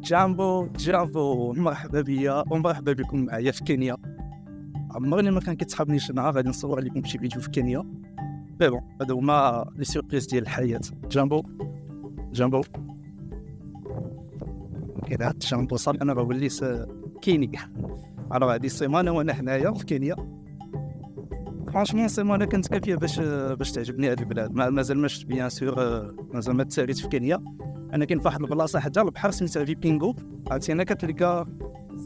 جامبو مرحبا بيا ومرحبا بكم معايا في كينيا. عمرني ما كان كيتحابنيش انا غادي نصور لكم شي فيديو في كينيا. بون هادو هما لي سيربريز ديال الحياه. جامبو كاين هاد جامبو صافي انا غنولي كيني. الوغ هادي السيمانه وانا هنايا في كينيا. فرانشمون سيمانه كانت كافيه باش تعجبني هاد البلاد. مازال ما شفت بيان سور، مازال ما تساليت في كينيا. انا كاين فواحد البلاصه حدا البحر سميتها فيبينغو. عرفتي انا كتلقى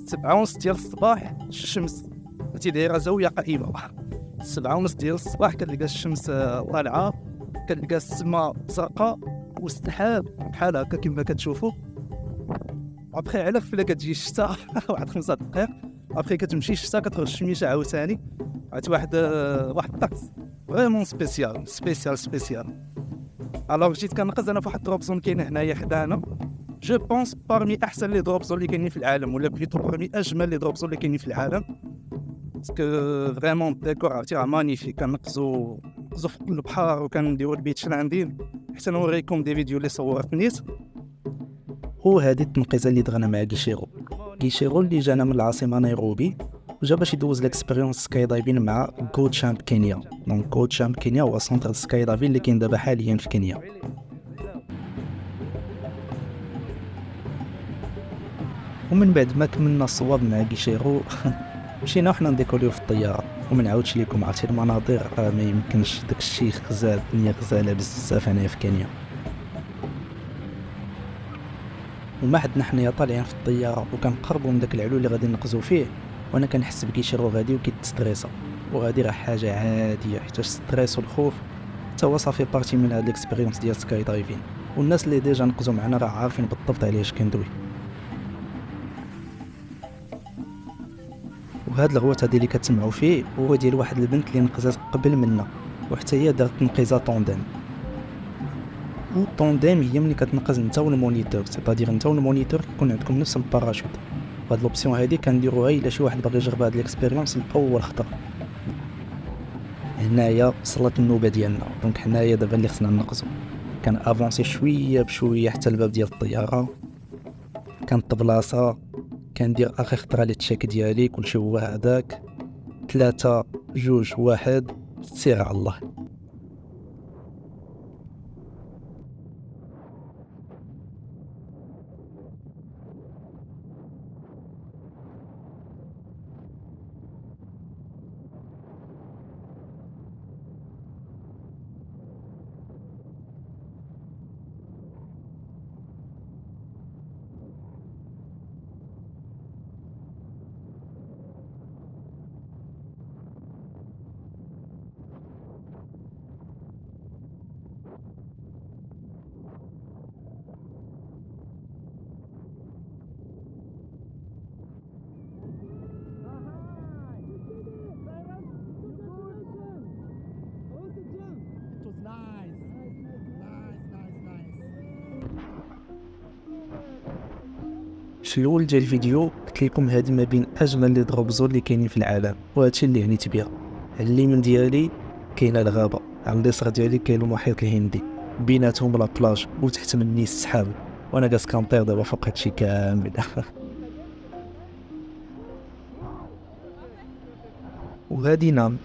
7:30 ديال الصباح الشمس عرفتي دايره زاويه قائمه. 7:30 ديال الصباح كتلقى الشمس طالعه، كتلقى السماء زرقاء والسحاب بحال هكا كما كتشوفوا. ابخي على فلا كتجي الشتاء واحد 5 دقائق ابخي كتمشي الشتاء كتخرج الشميشه عاوتاني. عرفتي واحد الطقس فريمون سبيسيال. الوغ جيت كنقز انا فواحد دروب زون كاين هنايا حدانا. جو بونس بارمي احسن لي دروب زون اللي كاينين في العالم، ولا بليتو بارمي اجمل لي دروب زون اللي كاينين في العالم. باسكو فريمون ديكور عرفتي راه مانيفيك. كنقزو في البحر وكنديرو البيتش لاندين حتى نوريكم دي فيديو اللي صورت نيت. وهذه التنقيزه اللي دغنا مع كيشيرو اللي جانا من العاصمه نيروبي وجا باش يدوز ليكسبيريونس سكاي دايفين مع جود شامب كينيا. دونك جود شامب كينيا هو سونتر سكاي دايفين اللي كاين دابا حاليا في كينيا. ومن بعد ما كملنا الصواب مع كيشيرو مشينا وحنا نديكوليو في الطياره. ومن عاودش لكم عرفتي المناظر ما يمكنش داكشي خزال، الدنيا غزاله بزاف هنايا في كينيا. وما حدنا حنايا طالعين في الطياره وكنقربوا من داك العلو اللي غادي نقزو فيه، وانا كنحس بكيشيرو غادي وكيتستريسا. وغادي راه حاجه عاديه حيت الستريس والخوف حتى هو صافي بارتي من هاد الاكسبيريونس ديال سكاي دايفين. والناس اللي ديجا نقزو معنا راه عارفين بالضبط على اش كندوي. وهاد الغوت هادي اللي كتسمعوا فيه هو ديال واحد البنت اللي نقزات قبل منا، وحتى هي دارت تنقيزه طونديم. والطونديم هي ملي كتنقز نتا والمونيتور، سيتادير نتا والمونيتور كيكون عندكم نفس الباراشوت. وهاد لوبسيون هادي كنديروها الا شي واحد باغي يجرب هاد الاكسبيريونس لاول خطره. هنايا وصلت النوبه ديالنا، دونك حنايا دابا اللي خصنا نقزو. كان افونسي شويه بشويه حتى الباب ديال الطياره. كانت بلاصه كندير اخر خطره لي تشيك ديالي كلشي هو هذاك 3 2 1 سير على الله. في الاول ديال الفيديو قلت لكم هذه ما بين اجمل لي دروب زون اللي كاينين في العالم، وهادشي اللي عنيت بها. على اليمين ديالي كاينه الغابه، على اليسار ديالي كاين المحيط الهندي، بيناتهم لا بلاج وتحت مني السحاب، وانا جالس كنطير دابا فوق هادشي كامل. وهادي نام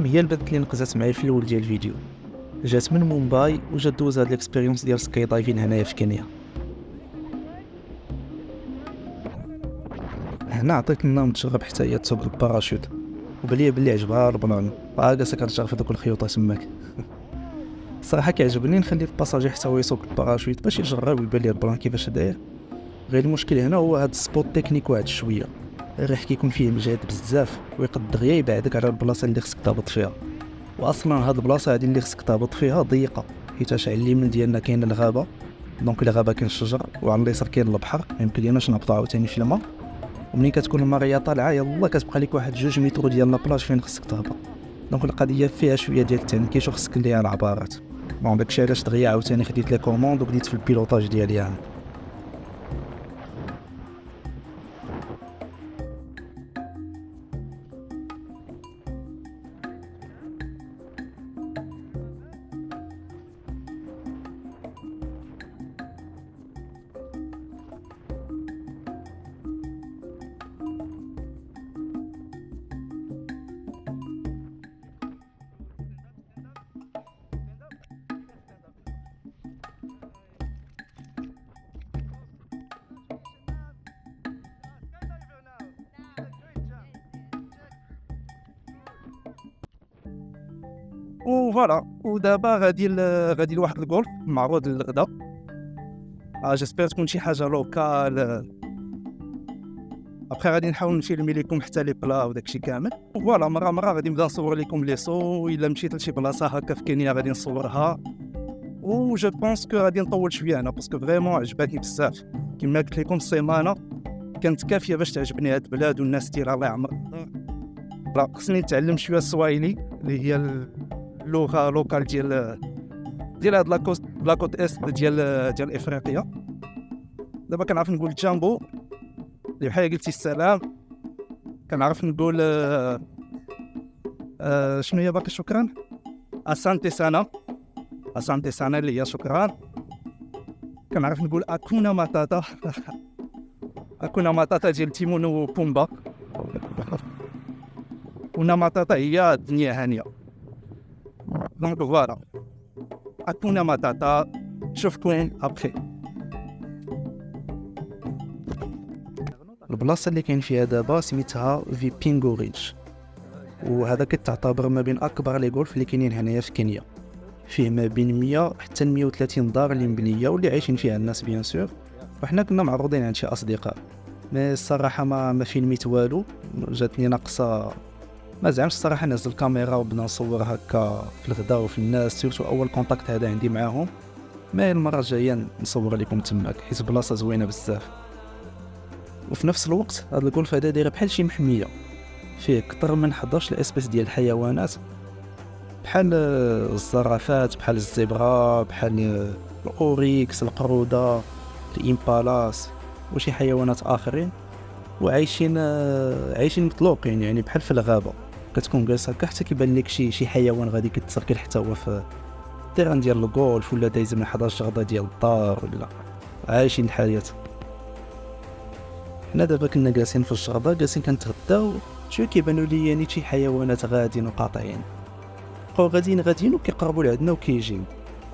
هي البنت اللي نقزات معايا في الاول ديال الفيديو. جات من مومباي وجات دوز هاد الاكسبيريونس ديال سكاي دايفين هنايا في كينيا. هنا عطيت لنا متجرب حتى هي تسوق الباراشوت، وبلي بلي عجبها البلان جالسه كتشغل في دوك الخيوط تماك. الصراحه كيعجبني نخلي الباساجي حتى هو يسوق الباراشوت باش يجرب ويبان ليه البلان كيفاش داير. غير المشكل هنا هو هاد السبوت تكنيك واحد شويه، الريح كيكون فيه مجهد بزاف ويقد دغيا يبعدك على البلاصه اللي خصك تهبط فيها. واصلا هاد البلاصه هادي اللي خصك تهبط فيها ضيقه، حيت على اليمين ديالنا كاين الغابه، دونك الغابه كاين الشجر، وعلى اليسار كاين البحر ما يمكن ليناش نهبطوا عاوتاني في الماء. ومنين كتكون المريا طالعه يلا كتبقى لك واحد 2 متر ديال لابلاج فين خصك تهبط. دونك القضيه فيها شويه ديال التنكيش وخصك ليها العبارات. بون داكشي علاش دغيا عاوتاني خديت لي كوموند وبديت في البيلوطاج ديالي انا. وفوالا. ودابا غادي لواحد الغولف معروض للغدا. جيسبيغ تكون شي حاجه لوكال. ابخي غادي نحاول نفيلمي لكم حتى لي بلا وداكشي كامل. فوالا مره غادي نبدا نصور لكم لي سو. الا مشيت لشي بلاصه هكا في كينيا غادي نصورها. و جو بونس كو غادي نطول شويه انا باسكو فريمون عجبتني بزاف. كما قلت لكم السيمانه كانت كافيه باش تعجبني هاد البلاد والناس ديالها. الله يعمر. لا خصني نتعلم شويه السوايلي اللي هي اللغه لوكال ديال هاد لاكوت است ديال افريقيا. دابا كنعرف نقول جامبو اللي بحال قلتي السلام. كنعرف نقول شنو هي باقي شكرا. اسانتي سانا اللي هي شكرا. كنعرف نقول اكونا ماتاتا. اكونا ماتاتا ديال تيمون وبومبا. ونا ماتاتا هي الدنيا هانيه. دونك فوالا اكونا ماتاتا. شوفكم ابخي. البلاصه اللي كاين فيها دابا سميتها في بينغو ريدج، وهذا كتعتبر ما بين اكبر لي غولف اللي كاينين هنايا في كينيا. فيه ما بين 100 حتى 130 دار اللي مبنيه واللي عايشين فيها الناس بيان سور. وحنا كنا معروضين عند شي اصدقاء، مي الصراحه ما فيلميت والو. جاتني ناقصه. ما زعمش الصراحه نهز الكاميرا وبدا نصور هكا في الغدا وفي الناس، سيرتو اول كونتاكت هذا عندي معاهم. ما المره الجايه نصور لكم تماك حيت بلاصه زوينه بزاف. وفي نفس الوقت هذا الغولف هذا داير بحال شي محميه، فيه اكثر من 11 اسبيس ديال الحيوانات، بحال الزرافات، بحال الزبرة، بحال الاوريكس، القروده، الامبالاس وشي حيوانات اخرين. وعايشين مطلوقين يعني بحال في الغابه. كتكون جالس هكا حتى كيبان لك شي حيوان غادي كيتسركل حتى هو في التيران ديال الغولف، ولا دايز من 11 غدا ديال الدار، ولا عايشين الحياه. حنا دابا كنا جالسين في الشرطه جالسين كنتغداو، شويه كيبانوا لي يعني شي حيوانات غاديين وقاطعين. بقاو غاديين وكيقربوا لعندنا وكيجيو.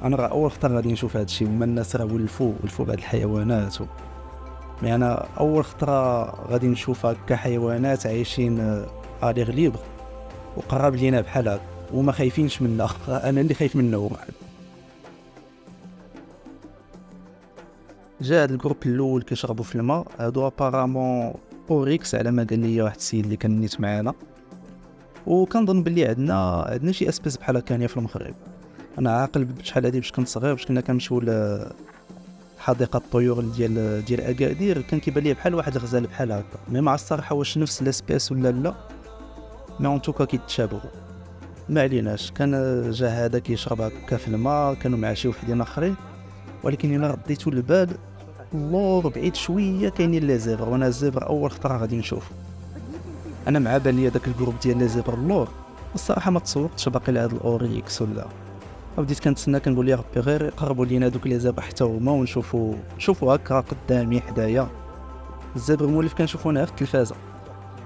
انا راه اول خطره غادي نشوف هذا الشيء، هما الناس راه ولفوا بعض الحيوانات مي انا اول خطره غادي نشوف هكا حيوانات عايشين اليغ ليبر وقراب لينا بحال هكا وما خايفينش منا. انا اللي خايف منهم. جا هاد الجروب الاول كيشربوا في الماء، هادو ابارامون اوريكس على ما قال لي واحد السيد اللي كان نيت معانا. وكنظن بلي عندنا شي اسبيس بحال هكا في المغرب. انا عاقل بشحال هادي باش كنت صغير، باش كنا كنمشيو حديقه الطيور ديال اكادير، كان كيبان لي بحال واحد الغزال بحال هكا. مي مع الصراحه واش نفس لاسبيس ولا لا، مي اون توكا كيتشابهوا. ما عليناش. كان جا هذا كيشرب هكا في الماء، كانوا مع شي وحدين اخرين، ولكن الا رديتو البال اللور بعيد شويه كاينين لي زيبر، وانا الزيبر اول خطره غادي نشوف. انا مع بالي داك الجروب ديال لي زيبر اللور، الصراحه ما تصورتش باقي لهاد الاوريكس ولا. بديت كنتسنى كنقول يا ربي غير يقربوا لينا دوك لي زيبر حتى هما ونشوفوا هكا قدامي حدايا. الزبر مولف كنشوفو هنا في التلفازه،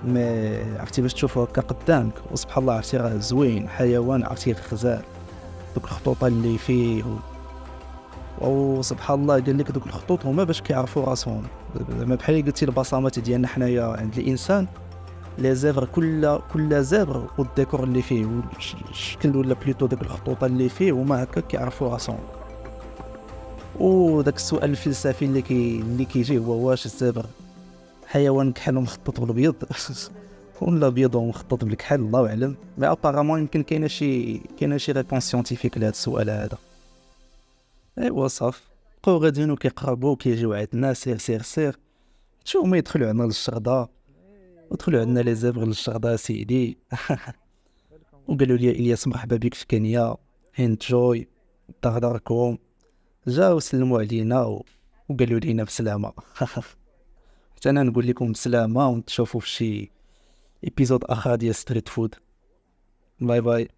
مي عرفتي باش تشوفو هكا قدامك وسبحان الله عرفتي راه زوين حيوان. عرفتي الخزال دوك الخطوط اللي فيه او سبحان الله قال لك دوك الخطوط هما باش كيعرفوا راسهم. زعما بحال قلتي البصمات ديالنا حنايا عند الانسان. لي زيفر كل زبر والديكور اللي فيه والشكل ولا بليتو داك الخطوط اللي فيه هما هكا كيعرفوا راسهم. وداك السؤال الفلسفي اللي كيجي هو واش الزبر حيوان كحل مخطط بالابيض ولا ابيض ومخطط بالكحل؟ الله اعلم. مي ابارامون يمكن كاينه شي ريبونس سيانتيفيك لهذا السؤال هذا. ايوا صافي بقاو غاديين وكيقربوا كيجيو عندنا سير شو ما يدخلوا عندنا للشرطه ودخلوا عندنا لي زبر للشرطه سيدي. وقالوا لي الياس مرحبا بك في كينيا، انجوي داركم. جاو سلموا علينا وقالوا لينا بسلامه. حتى انا نقول لكم بسلامه ونتشوفوا في شي ايبيزود اخر ديال ستريت فود. باي باي.